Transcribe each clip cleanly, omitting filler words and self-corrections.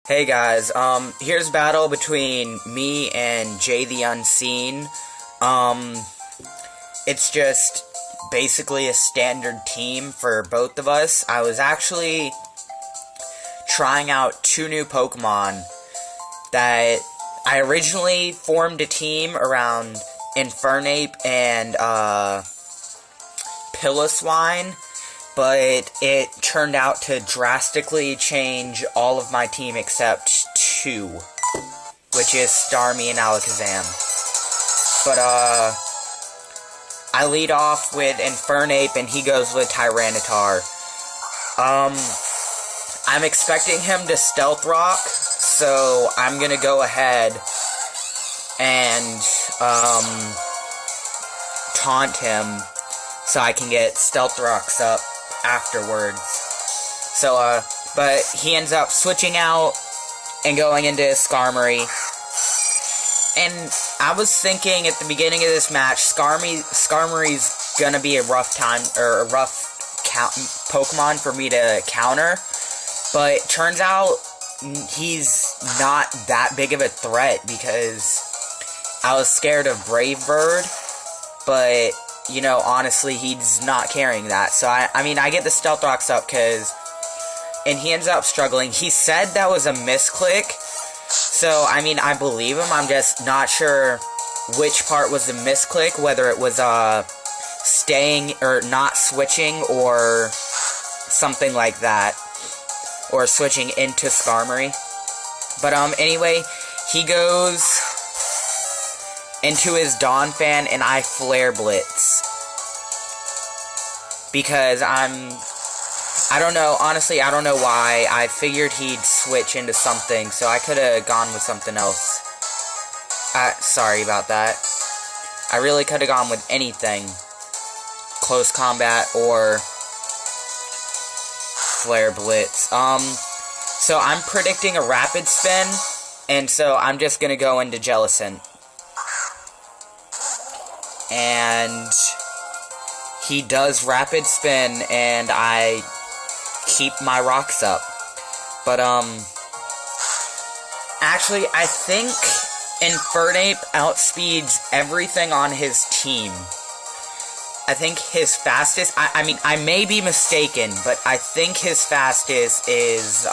Hey guys, here's a battle between me and Jay TheUnseen. It's just basically a standard team for both of us. I was actually trying out two new Pokemon that I originally formed a team around Infernape and, Piloswine. But it turned out to drastically change all of my team except two, which is Starmie and Alakazam. But, I lead off with Infernape and he goes with Tyranitar. I'm expecting him to Stealth Rock, so I'm gonna go ahead and, taunt him so I can get Stealth Rocks up afterwards. So, but he ends up switching out and going into Skarmory. And I was thinking at the beginning of this match, Skarmory's gonna be a rough Pokemon for me to counter. But it turns out he's not that big of a threat because I was scared of Brave Bird, but you know, honestly, he's not carrying that. So, I mean, I get the Stealth Rocks up and he ends up struggling. He said that was a misclick. So, I mean, I believe him. I'm just not sure which part was the misclick. Whether it was, staying or not switching or something like that. Or switching into Skarmory. But, anyway, he goes into his Dawn Fan, and I Flare Blitz. Because I don't know, honestly, I don't know why. I figured he'd switch into something, so I could have gone with something else. Sorry about that. I really could have gone with anything. Close Combat or Flare Blitz. So I'm predicting a Rapid Spin, and so I'm just gonna go into Jellicent. And he does Rapid Spin, and I keep my rocks up. But, actually, I think Infernape outspeeds everything on his team. I think his fastest, I mean, I may be mistaken, but I think his fastest is,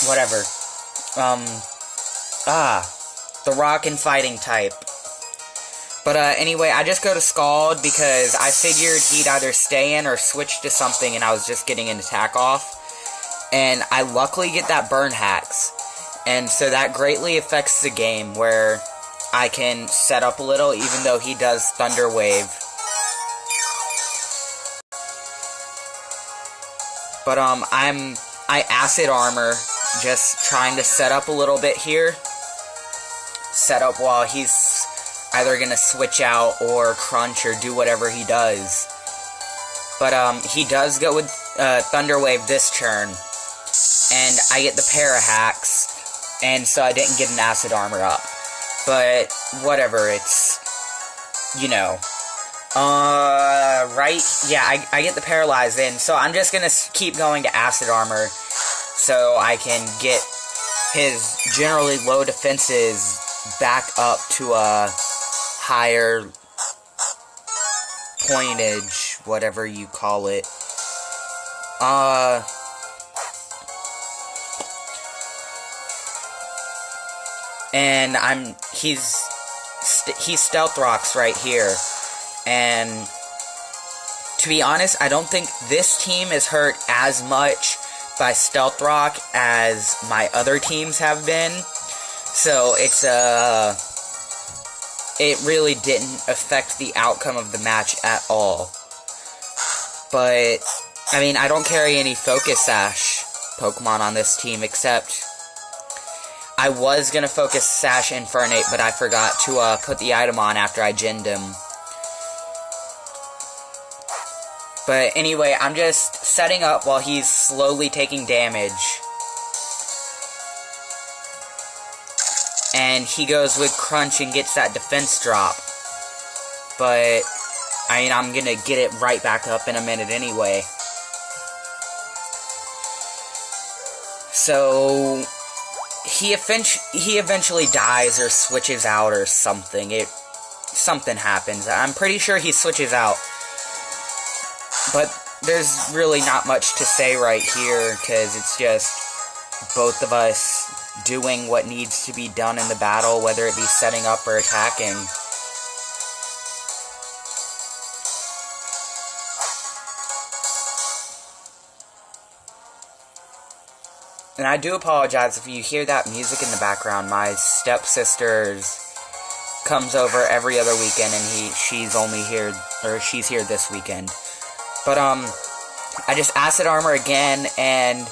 whatever. The rock and fighting type. But, anyway, I just go to Scald because I figured he'd either stay in or switch to something, and I was just getting an attack off. And I luckily get that Burn Hacks. And so that greatly affects the game, where I can set up a little, even though he does Thunder Wave. But, I Acid Armor, just trying to set up a little bit here. Set up while he's either gonna switch out or crunch or do whatever he does. But, he does go with, Thunder Wave this turn. And I get the Para Hacks. And so I didn't get an Acid Armor up. But, whatever, it's, you know. Right? Yeah, I get the Paralyze in. So I'm just gonna keep going to Acid Armor. So I can get his generally low defenses back up to a higher pointage, whatever you call it. And he Stealth Rocks right here. And to be honest, I don't think this team is hurt as much by Stealth Rock as my other teams have been. So it's it really didn't affect the outcome of the match at all. But, I mean, I don't carry any Focus Sash Pokemon on this team, except I was gonna Focus Sash Infernape, but I forgot to put the item on after I ginned him. But anyway, I'm just setting up while he's slowly taking damage. And he goes with Crunch and gets that defense drop. But, I mean, I'm gonna get it right back up in a minute anyway. So he eventually dies or switches out or something. Something happens. I'm pretty sure he switches out. But there's really not much to say right here, because it's just both of us doing what needs to be done in the battle, whether it be setting up or attacking. And I do apologize if you hear that music in the background. My stepsister comes over every other weekend, and she's here this weekend. But I just acid armor again, and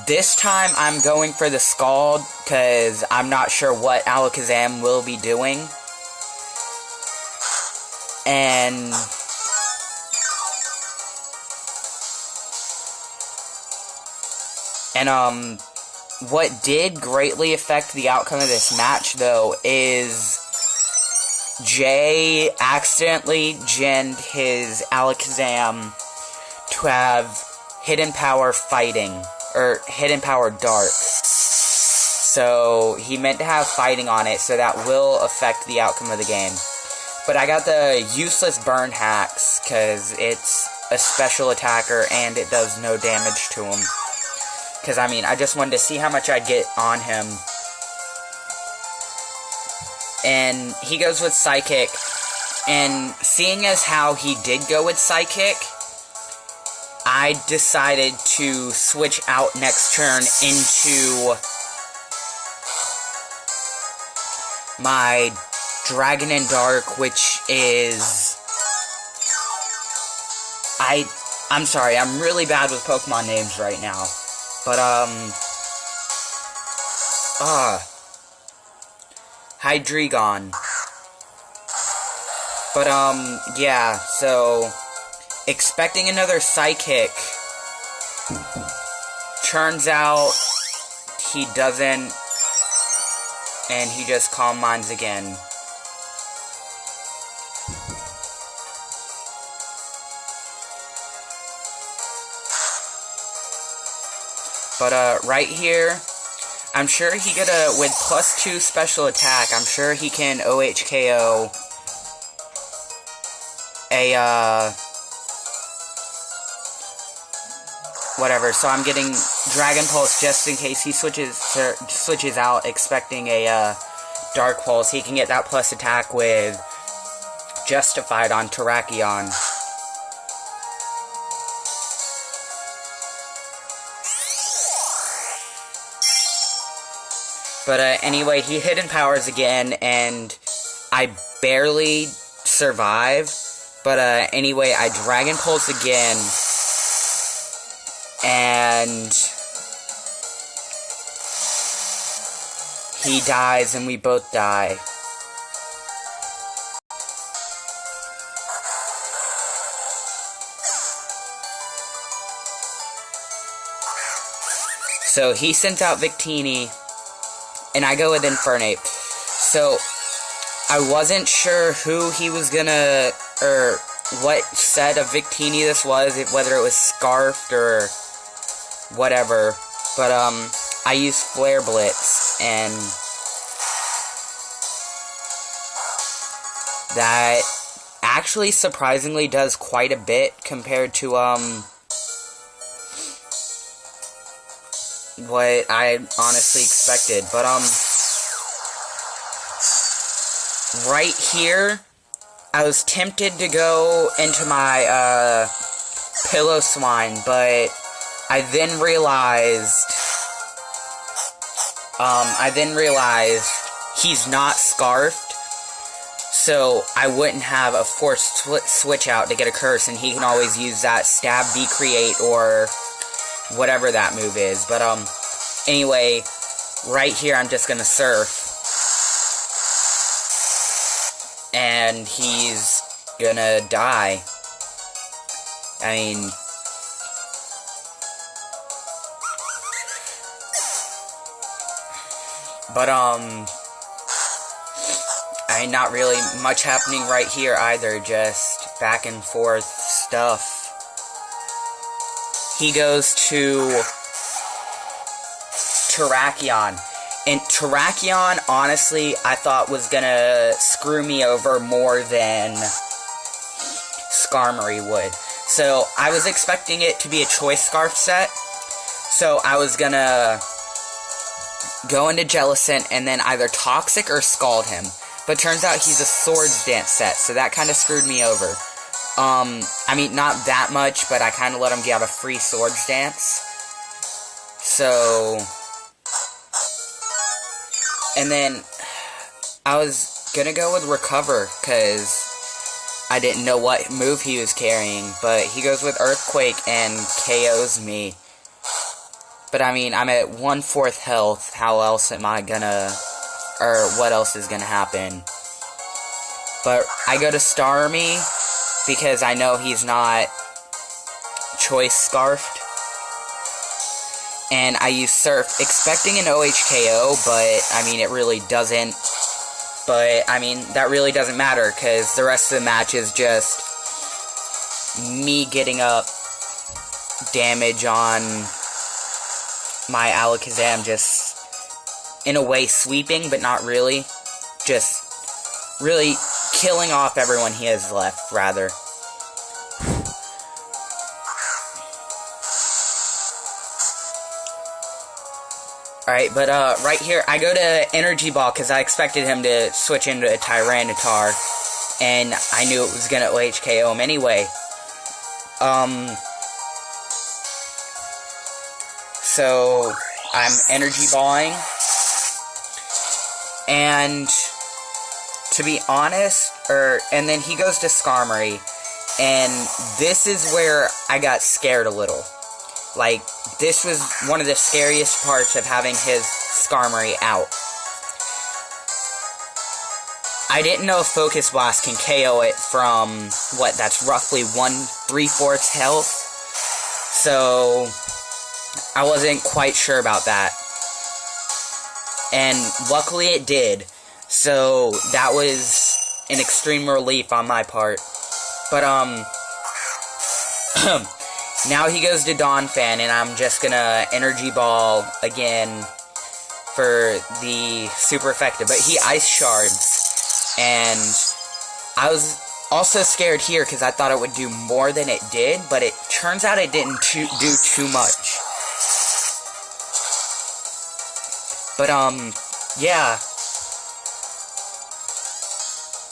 this time I'm going for the Scald, because I'm not sure what Alakazam will be doing. And what did greatly affect the outcome of this match, though, is Jay accidentally genned his Alakazam to have Hidden Power Fighting, or Hidden Power Dark. So, he meant to have Fighting on it, so that will affect the outcome of the game. But I got the useless Burn Hacks, because it's a special attacker, and it does no damage to him. Because, I mean, I just wanted to see how much I'd get on him. And he goes with Psychic. And seeing as how he did go with Psychic, I decided to switch out next turn into my Dragon and Dark, which is... I'm sorry, I'm really bad with Pokemon names right now. But, Hydreigon. But, yeah, so, expecting another Psychic. Turns out, he doesn't, and he just Calm Minds again. But, right here, I'm sure he could, with +2 special attack, I'm sure he can OHKO a, whatever. So I'm getting Dragon Pulse just in case he switches out, expecting a, Dark Pulse. He can get that plus attack with Justified on Terrakion. But, anyway, he Hidden Powers again, and I barely survive. But, anyway, I Dragon Pulse again, and he dies, and we both die. So, he sent out Victini, and I go with Infernape. So, I wasn't sure who he was gonna, or what set of Victini this was, whether it was Scarfed or whatever. But, I used Flare Blitz, and that actually surprisingly does quite a bit compared to, what I honestly expected. But, right here, I was tempted to go into my, Piloswine, but I then realized he's not Scarfed, so I wouldn't have a forced switch out to get a curse, and he can always use that Stab, Decreate, or whatever that move is. But, anyway, right here I'm just gonna Surf. And he's gonna die. I mean... But, not really much happening right here either, just back and forth stuff. He goes to Terrakion. And Terrakion, honestly, I thought was gonna screw me over more than Skarmory would. So, I was expecting it to be a Choice Scarf set. So, I was gonna go into Jellicent and then either Toxic or Scald him. But turns out he's a Swords Dance set, so that kind of screwed me over. I mean, not that much, but I kind of let him get a free Swords Dance. So, and then I was gonna go with Recover, because I didn't know what move he was carrying, but he goes with Earthquake and KOs me. But I mean, I'm at 1/4 health, how else am I gonna, or what else is gonna happen? But I go to Starmie, because I know he's not Choice Scarfed. And I use Surf, expecting an OHKO, but, I mean, it really doesn't. But, I mean, that really doesn't matter, because the rest of the match is just me getting up damage on my Alakazam, just, in a way, sweeping, but not really. Just, really killing off everyone he has left, rather. Alright, but, right here, I go to Energy Ball, because I expected him to switch into a Tyranitar, and I knew it was gonna OHKO him anyway. So, I'm Energy Balling, and to be honest, and then he goes to Skarmory, and this is where I got scared a little. Like, this was one of the scariest parts of having his Skarmory out. I didn't know if Focus Blast can KO it from, what, that's roughly 1/3 health, so I wasn't quite sure about that. And luckily it did. So, that was an extreme relief on my part. But, now he goes to Donphan, and I'm just gonna Energy Ball again for the super effective. But he Ice Shards, and I was also scared here, because I thought it would do more than it did, but it turns out it didn't do too much. But, yeah.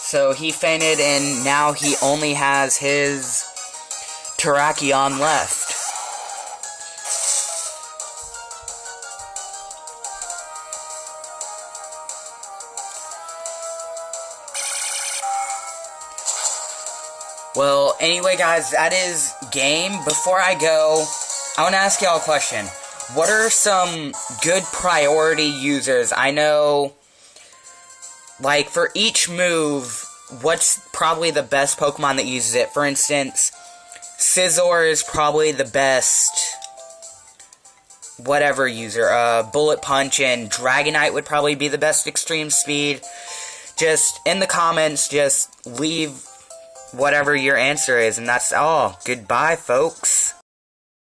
So he fainted, and now he only has his Terrakion left. Well, anyway, guys, that is game. Before I go, I want to ask y'all a question. What are some good priority users? I know, like, for each move, what's probably the best Pokemon that uses it? For instance, Scizor is probably the best whatever user. Bullet Punch and Dragonite would probably be the best extreme speed. Just, in the comments, just leave whatever your answer is, and that's all. Goodbye, folks.